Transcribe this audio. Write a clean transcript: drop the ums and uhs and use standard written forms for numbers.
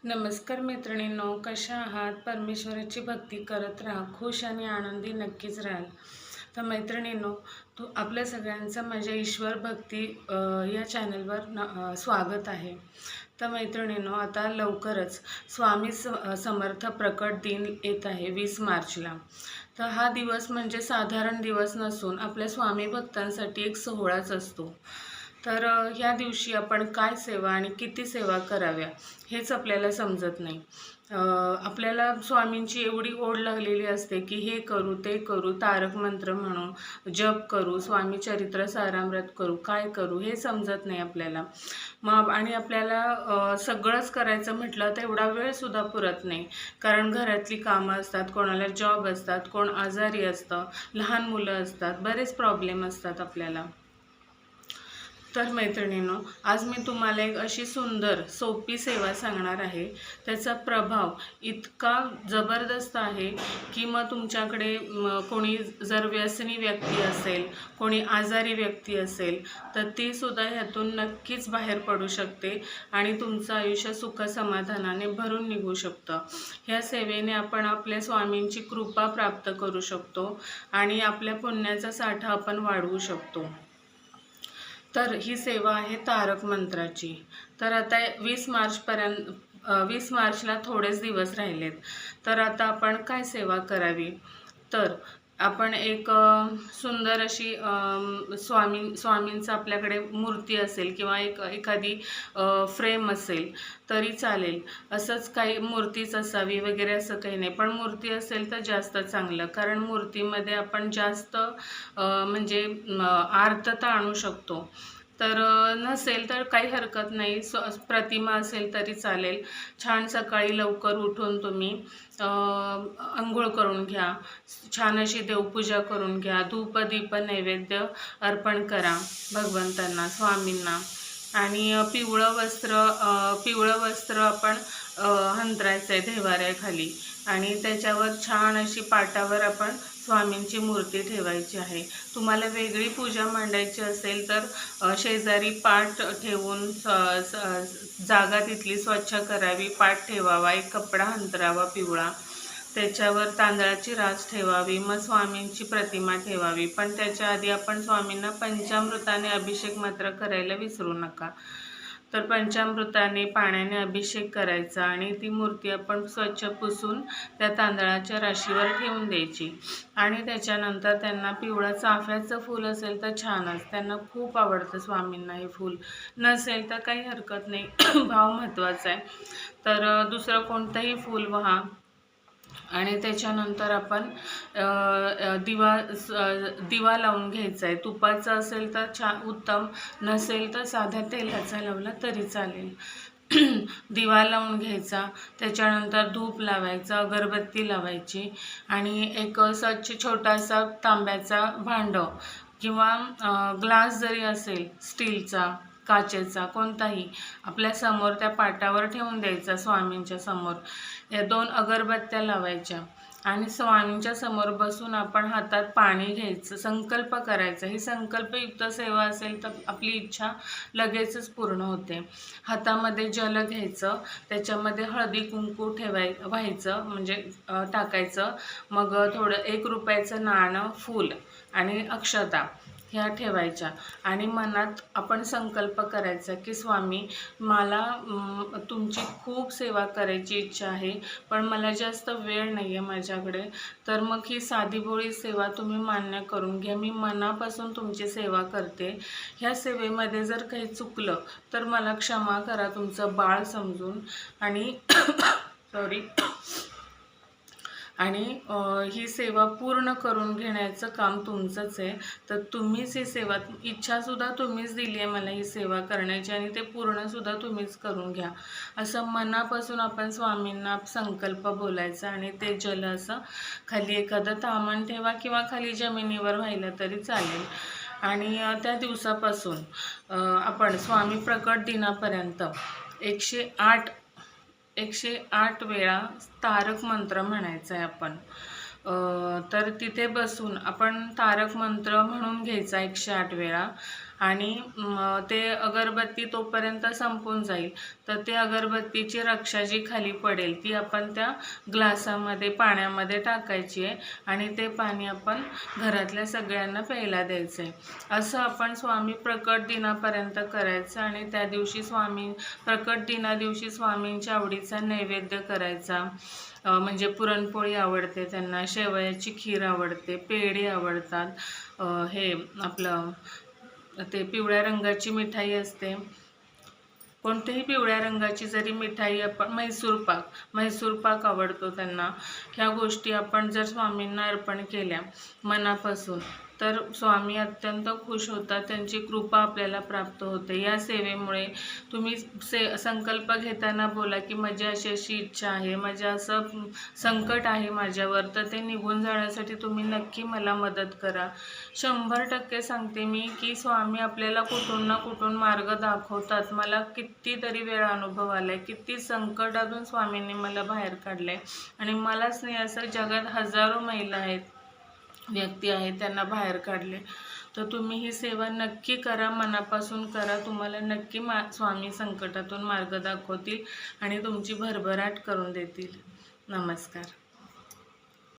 नमस्कार मैत्रिणींनो, कशा आहात? परमेश्वराची भक्ती करत राहा, खुश आणि आनंदी नक्कीच राहाल. तर मैत्रिणींनो, आपल्या सगळ्यांचं माझ्या ईश्वर भक्ती या चॅनलवर स्वागत आहे. तर मैत्रिणींनो, आता लवकरच स्वामी समर्थ प्रकट दिन येत आहे 20 मार्चला. तर हा दिवस म्हणजे साधारण दिवस नसून आपल्या स्वामी भक्तांसाठी एक सोहळाच असतो. तर ह्या दिवशी आपण काय सेवा आणि किती सेवा कराव्या हेच आपल्याला समजत नाही. आपल्याला स्वामींची एवढी ओढ लागलेली असते की हे करू ते करू, तारक मंत्र म्हणू, जप करू, स्वामी चरित्र सारामृत करू, काय करू हे समजत नाही आपल्याला. मग आणि आपल्याला सगळंच करायचं म्हटलं तर एवढा वेळसुद्धा पुरत नाही, कारण घरातली कामं असतात, कोणाला जॉब असतात, कोण आजारी असतं, लहान मुलं असतात, बरेच प्रॉब्लेम असतात आपल्याला. तर मैत्रिणींनो, आज मी तुम्हाला एक अशी सुंदर सोपी सेवा सांगणार आहे. त्याचा प्रभाव इतका जबरदस्त आहे की मग तुमच्याकडे कोणी जर व्यसनी व्यक्ती असेल, कोणी आजारी व्यक्ती असेल, तर ती सुद्धा ह्यातून नक्कीच बाहेर पडू शकते आणि तुमचं आयुष्य सुख समाधानाने भरून निघू शकतं. ह्या सेवेने आपण आपल्या स्वामींची कृपा प्राप्त करू शकतो आणि आपल्या पुण्याचा साठा आपण वाढवू शकतो. तर ही सेवा आहे तारक मंत्राची. तर आता 20 मार्चला थोडेच दिवस राहिलेत. तर आता आपण काय सेवा करावी? तर आपण एक सुंदर अशी स्वामींचं आपल्याकडे मूर्ती असेल किंवा एखादी फ्रेम असेल तरी चालेल. असंच काही मूर्तीच असावी वगैरे असं काही नाही, पण मूर्ती असेल तर जास्त चांगलं, कारण मूर्तीमध्ये आपण जास्त म्हणजे आर्तता आणू शकतो. तर नसेल तर काही हरकत नाही, प्रतिमा असेल तरी चालेल. छान सकाळी लवकर उठून तुम्ही अंघोळ करून घ्या, छान अशी देवपूजा करून घ्या, धूप दीप नैवेद्य अर्पण करा भगवंतांना, स्वामींना. आणि पिवळं वस्त्र आपण अंथरायचं आहे देव्हाऱ्याखाली आणि त्याच्यावर छान अशी पाटावर आपण स्वामींची मूर्ती ठेवायची आहे. तुम्हाला वेगळी पूजा मांडायची असेल तर शेजारी पाट ठेवून जागा तिथली स्वच्छ करावी, पाट ठेवावा, एक कपडा अंथरावा पिवळा, त्याच्यावर तांदळाची रास ठेवावी, मग स्वामींची प्रतिमा ठेवावी. पण त्याच्या आधी आपण स्वामींना पंचामृताने अभिषेक मात्र करायला विसरू नका. तर पंचामृताने पाण्याने अभिषेक करायचा आणि ती मूर्ती आपण स्वच्छ पुसून त्या तांदळाच्या राशीवर ठेवून द्यायची. आणि त्याच्यानंतर त्यांना पिवळं चाफ्याचं फूल असेल तर छानच, त्यांना खूप आवडतं स्वामींना हे फूल. नसेल तर काही हरकत नाही, भाव महत्त्वाचा आहे. तर दुसरं कोणतंही फूल वहा आणि त्याच्यानंतर आपण दिवा लावून घ्यायचा आहे. तुपाचा असेल तर छान उत्तम, नसेल तर साध्या तेलाचा लावला तरी चालेल. दिवा लावून घ्यायचा, त्याच्यानंतर धूप लावायचा, अगरबत्ती लावायची आणि एक स्वच्छ छोटासा तांब्याचा भांडं किंवा ग्लास जरी असेल, स्टीलचा, काचेचा, कोणताही आपल्या समोर त्या पाटावर ठेवून द्यायचा स्वामींच्या समोर. या 2 अगरबत्त्या लावायच्या आणि स्वामींच्या समोर बसून आपण हातात पाणी घ्यायचं, संकल्प करायचा. ही संकल्पयुक्त सेवा असेल तर आपली इच्छा लगेचच पूर्ण होते. हातामध्ये जल घ्यायचं, त्याच्यामध्ये हळदी कुंकू व्हायचं म्हणजे टाकायचं. मग थोडं 1 रुपयाचं नाणं, फूल आणि अक्षता ह्या ठेवायच्या आणि मनात आपण संकल्प करायचा की स्वामी, मला तुमची खूप सेवा करायची इच्छा आहे, पण मला जास्त वेळ नाही आहे माझ्याकडे. तर मग ही साधीभोळी सेवा तुम्ही मान्य करून घ्या. मी मनापासून तुमची सेवा करते. ह्या सेवेमध्ये जर काही चुकलं तर मला क्षमा करा, तुमचं बाळ समजून. आणि सॉरी. आणि ही सेवा पूर्ण करून घेण्याचं काम तुमचंच आहे. तर तुम्हीच ही सेवा, इच्छासुद्धा तुम्हीच दिली आहे मला ही सेवा करण्याची आणि ते पूर्णसुद्धा तुम्हीच करून घ्या, असं मनापासून आपण स्वामींना संकल्प बोलायचा. आणि ते जल असं खाली एखादं तामण ठेवा किंवा खाली जमिनीवर व्हायला तरी चालेल. आणि त्या दिवसापासून आपण स्वामी प्रकट दिनापर्यंत 108 वेळा तारक मंत्र म्हणायचं आहे आपण. तर तिथे बसून आपण तारक मंत्र म्हणून घ्यायचा 108 वेळा आणि ते अगरबत्ती तोपर्यंत संपून जाईल. तर ते अगरबत्तीची रक्षा जी खाली पडेल ती आपण त्या ग्लासामध्ये पाण्यामध्ये टाकायची आहे आणि ते पाणी आपण घरातल्या सगळ्यांना प्यायला द्यायचं आहे. असं आपण स्वामी प्रकट दिनापर्यंत करायचं आणि त्या दिवशी प्रकट दिना दिवशी स्वामींच्या आवडीचा नैवेद्य करायचा. म्हणजे पुरणपोळी आवडते त्यांना, शेवयाची खीर आवडते, पेढे आवडतात, हे आपलं ते पिवळ्या रंगाची मिठाई असते, कोणत्याही पिवळ्या रंगाची जरी मिठाई आपण, म्हैसूर पाक आवडतो त्यांना. ह्या गोष्टी आपण जर स्वामींना अर्पण केल्या मनापासून तर स्वामी अत्यंत खुश होतात, त्यांची कृपा आपल्याला प्राप्त होते. या सेवेमुळे तुम्ही संकल्प घेताना बोला की माझी अशी अशी इच्छा आहे, माझे असं संकट आहे माझ्यावर, तर ते निघून जाण्यासाठी तुम्ही नक्की मला मदत करा. 100% सांगते मी की स्वामी आपल्याला कुठून ना कुठून मार्ग दाखवतात. मला कितीतरी वेळा अनुभव आला आहे, किती संकटातून स्वामींनी मला बाहेर काढलं आहे आणि मलाच नाही असं जगात हजारो महिला आहेत, व्यक्ती आहेत, त्यांना बाहेर काढले. तर तुम्ही ही सेवा नक्की करा, मनापासून करा. तुम्हाला नक्की स्वामी संकटातून मार्ग दाखवतील आणि तुमची भरभराट करून देतील. नमस्कार.